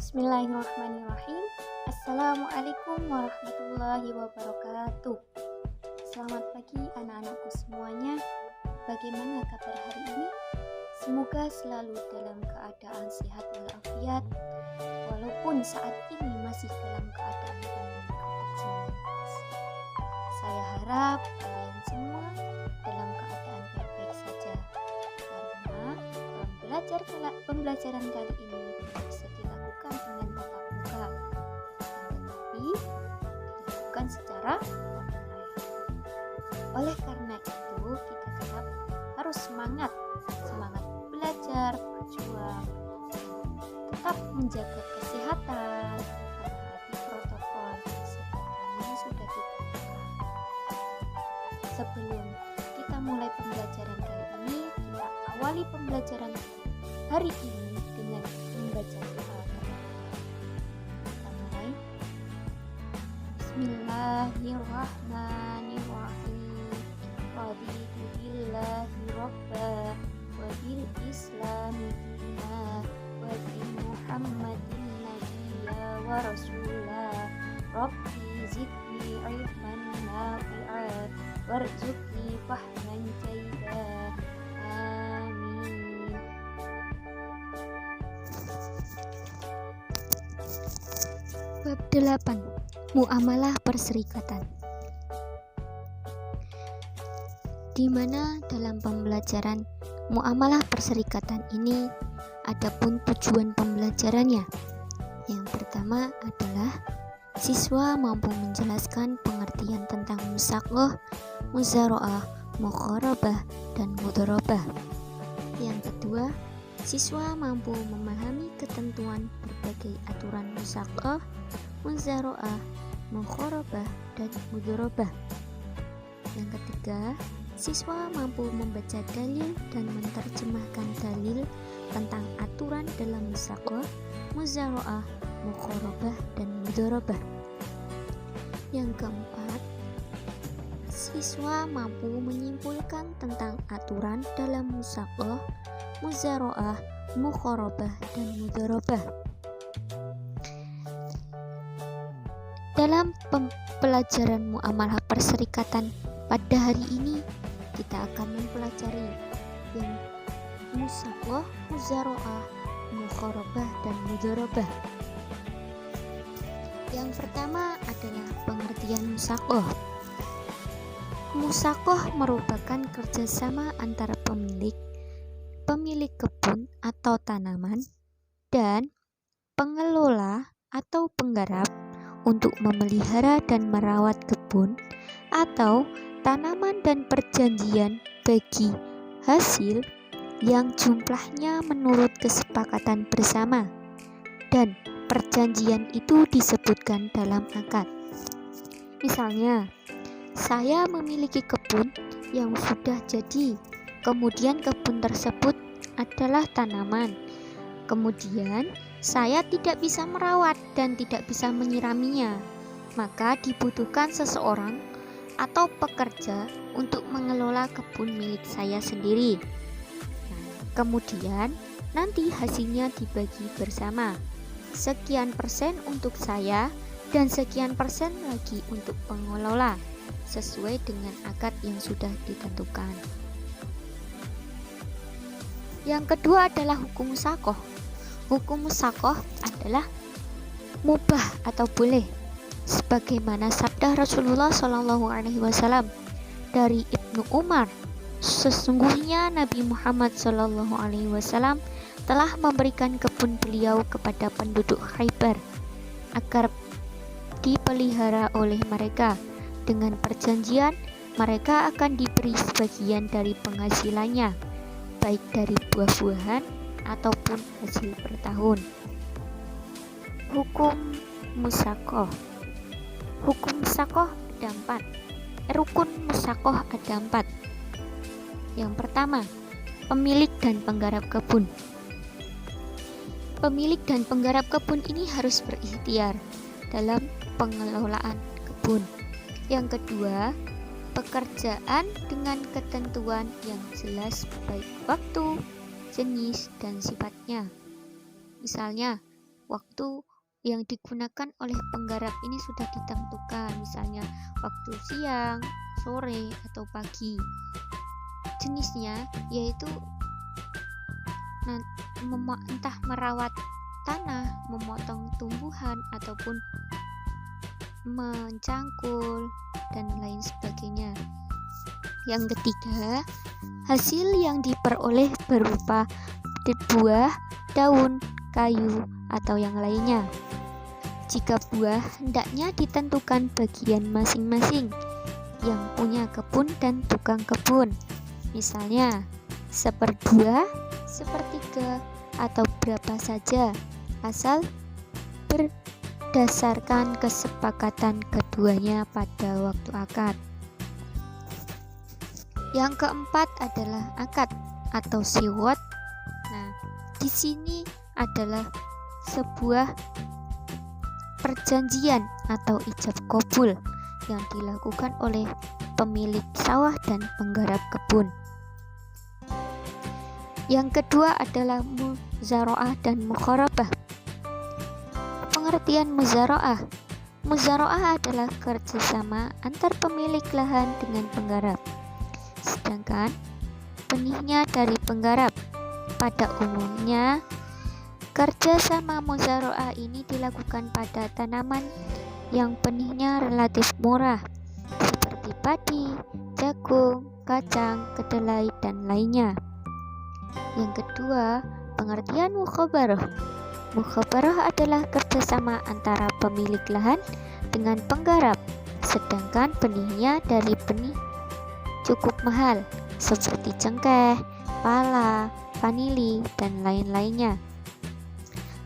Bismillahirrahmanirrahim. Assalamualaikum warahmatullahi wabarakatuh. Selamat pagi anak-anakku semuanya. Bagaimana kabar hari ini? Semoga selalu dalam keadaan sehat walafiat, walaupun saat ini masih dalam keadaan pandemi COVID-19. Saya harap kalian semua dalam keadaan baik-baik saja, karena pembelajaran kali ini bisa dilakukan dengan tatap muka, tetapi dilakukan secara online. Oleh karena itu, kita harus semangat belajar, berjuang, tetap menjaga kesehatan, menaati protokol kesehatan yang sudah ditentukan. Sebelum kita mulai pembelajaran kali ini, kita awali pembelajaran hari ini dengan membaca doa. Kita mulai. Bismillahirrahmanirrahim. Raditu billahi rabba wa bil islami dina wa bi muhammadin nabiyya wa rasulah. Rabbi zidni ilman nafi'an warzuqni fahman jayyidan. Amin. Bab 8. Muamalah perserikatan. Di mana dalam pembelajaran muamalah perserikatan ini ada pun tujuan pembelajarannya. Yang pertama adalah siswa mampu menjelaskan pengertian tentang musaqah, muzara'ah, mukharabah, dan mudharabah. Yang kedua, siswa mampu memahami ketentuan berbagai aturan musaqah, muzara'ah, mukharabah, dan mudharabah. Yang ketiga, siswa mampu membaca dalil dan menerjemahkan dalil tentang aturan dalam musaqah, muzara'ah, mukharabah, dan mudharabah. Yang keempat, siswa mampu menyimpulkan tentang aturan dalam musaqah, muzara'ah, mukharabah, dan mudharabah. Dalam pembelajaran muamalah perserikatan pada hari ini, kita akan mempelajari yang musaqah, muzara'ah, mukharabah, dan mudharabah. Yang pertama adalah pengertian musaqah. Musaqah merupakan kerjasama antara pemilik kebun atau tanaman dan pengelola atau penggarap untuk memelihara dan merawat kebun atau tanaman, dan perjanjian bagi hasil yang jumlahnya menurut kesepakatan bersama, dan perjanjian itu disebutkan dalam akad. Misalnya, saya memiliki kebun yang sudah jadi, kemudian kebun tersebut adalah tanaman. Kemudian saya tidak bisa merawat dan tidak bisa menyiraminya, maka dibutuhkan seseorang atau pekerja untuk mengelola kebun milik saya sendiri. Kemudian nanti hasilnya dibagi bersama. Sekian persen untuk saya dan sekian persen lagi untuk pengelola, sesuai dengan akad yang sudah ditentukan. Yang kedua adalah hukum musaqah. Hukum musaqah adalah mubah atau boleh, sebagaimana sabda Rasulullah SAW dari Ibnu Umar, sesungguhnya Nabi Muhammad SAW telah memberikan kebun beliau kepada penduduk Khaybar agar dipelihara oleh mereka. Dengan perjanjian, mereka akan diberi sebagian dari penghasilannya, baik dari buah-buahan ataupun hasil per tahun. Hukum musaqah. Hukum musaqah ada 4. Rukun musaqah ada 4. Yang pertama, pemilik dan penggarap kebun. Pemilik dan penggarap kebun ini harus berikhtiar dalam pengelolaan kebun. Yang kedua, pekerjaan dengan ketentuan yang jelas baik waktu, jenis, dan sifatnya. Misalnya, waktu yang digunakan oleh penggarap ini sudah ditentukan, misalnya waktu siang, sore, atau pagi. Jenisnya yaitu entah merawat tanah, memotong tumbuhan, ataupun mencangkul, dan lain sebagainya. Yang ketiga, hasil yang diperoleh berupa buah, daun, kayu, atau yang lainnya. Jika buah, hendaknya ditentukan bagian masing-masing yang punya kebun dan tukang kebun. Misalnya, seperdua, sepertiga, atau berapa saja, asal berdasarkan kesepakatan keduanya pada waktu akad. Yang keempat adalah akad atau siwot. Nah, di sini adalah sebuah perjanjian atau ijab kabul yang dilakukan oleh pemilik sawah dan penggarap kebun. Yang kedua adalah muzara'ah dan mukharabah. Pengertian muzara'ah. Muzara'ah adalah kerjasama antar pemilik lahan dengan penggarap, sedangkan benihnya dari penggarap. Pada umumnya, kerjasama muzara'ah ini dilakukan pada tanaman yang benihnya relatif murah, seperti padi, jagung, kacang, kedelai, dan lainnya. Yang kedua, pengertian mukhabarah. Mukhabarah adalah kerjasama antara pemilik lahan dengan penggarap, sedangkan benihnya dari benih cukup mahal, seperti cengkeh, pala, vanili, dan lain-lainnya.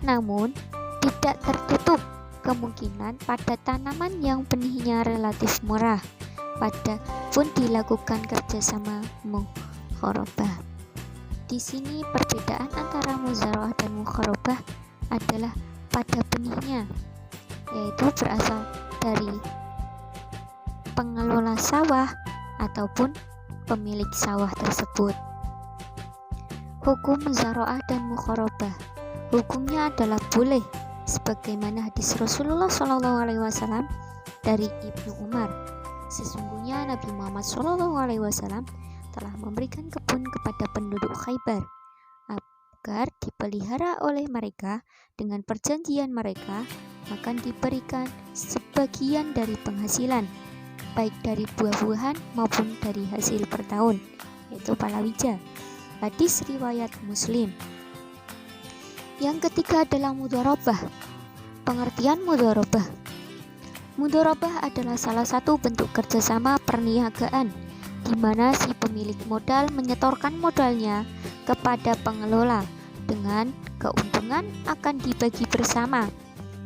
Namun, tidak tertutup kemungkinan pada tanaman yang benihnya relatif murah, pada pun dilakukan kerjasama mukharabah. Di sini perbedaan antara muzara'ah dan mukharabah adalah pada benihnya, yaitu berasal dari pengelola sawah ataupun pemilik sawah tersebut. Hukum muzara'ah dan mukharabah. Hukumnya adalah boleh, sebagaimana hadis Rasulullah SAW dari Ibnu Umar. Sesungguhnya Nabi Muhammad SAW telah memberikan kebun kepada penduduk Khaybar agar dipelihara oleh mereka. Dengan perjanjian mereka akan diberikan sebagian dari penghasilan, baik dari buah-buahan maupun dari hasil per tahun, yaitu palawija. Hadis riwayat Muslim. Yang ketiga adalah mudharabah. Pengertian mudharabah. Mudharabah adalah salah satu bentuk kerjasama perniagaan di mana si pemilik modal menyetorkan modalnya kepada pengelola dengan keuntungan akan dibagi bersama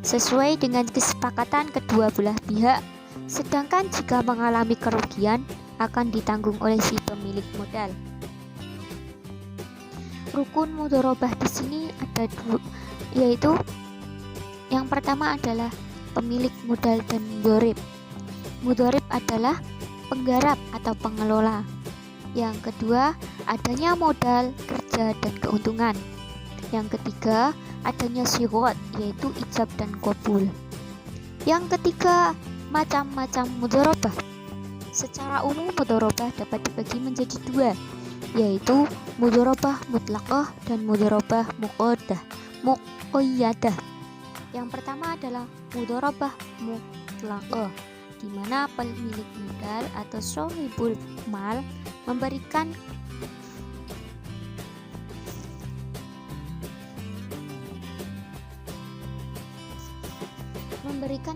sesuai dengan kesepakatan kedua belah pihak, sedangkan jika mengalami kerugian akan ditanggung oleh si pemilik modal. Rukun mudharabah di sini ada dua, yaitu yang pertama adalah pemilik modal dan mudharib. Mudharib adalah penggarap atau pengelola. Yang kedua, adanya modal, kerja, dan keuntungan. Yang ketiga, adanya siwot, yaitu ijab dan kabul. Yang ketiga, macam-macam mudharabah. Secara umum mudharabah dapat dibagi menjadi dua, yaitu mudharabah mutlaqah dan mudharabah muqayyadah. Yang pertama adalah mudharabah mutlaqah, di mana pemilik modal atau sohibul mal memberikan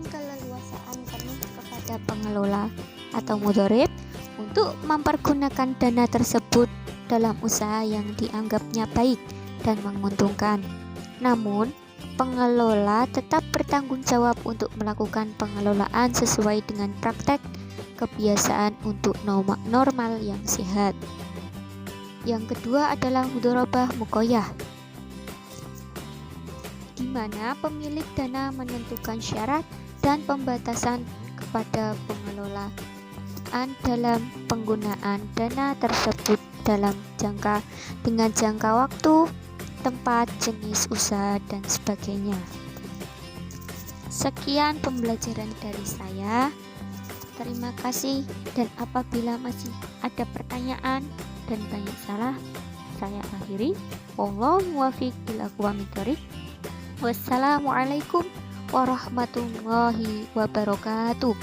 keleluasaan penuh kepada pengelola atau mudharib untuk mempergunakan dana tersebut dalam usaha yang dianggapnya baik dan menguntungkan. Namun, pengelola tetap bertanggung jawab untuk melakukan pengelolaan sesuai dengan praktek kebiasaan untuk normal yang sehat. Yang kedua adalah mudharabah muqayyah, di mana pemilik dana menentukan syarat dan pembatasan kepada pengelolaan dalam penggunaan dana tersebut dengan jangka waktu, tempat, jenis usaha, dan sebagainya. Sekian pembelajaran dari saya. Terima kasih, dan apabila masih ada pertanyaan dan banyak salah, saya akhiri. Wallahu muwaffiq ila aqwamit thoriq. Wassalamualaikum warahmatullahi wabarakatuh.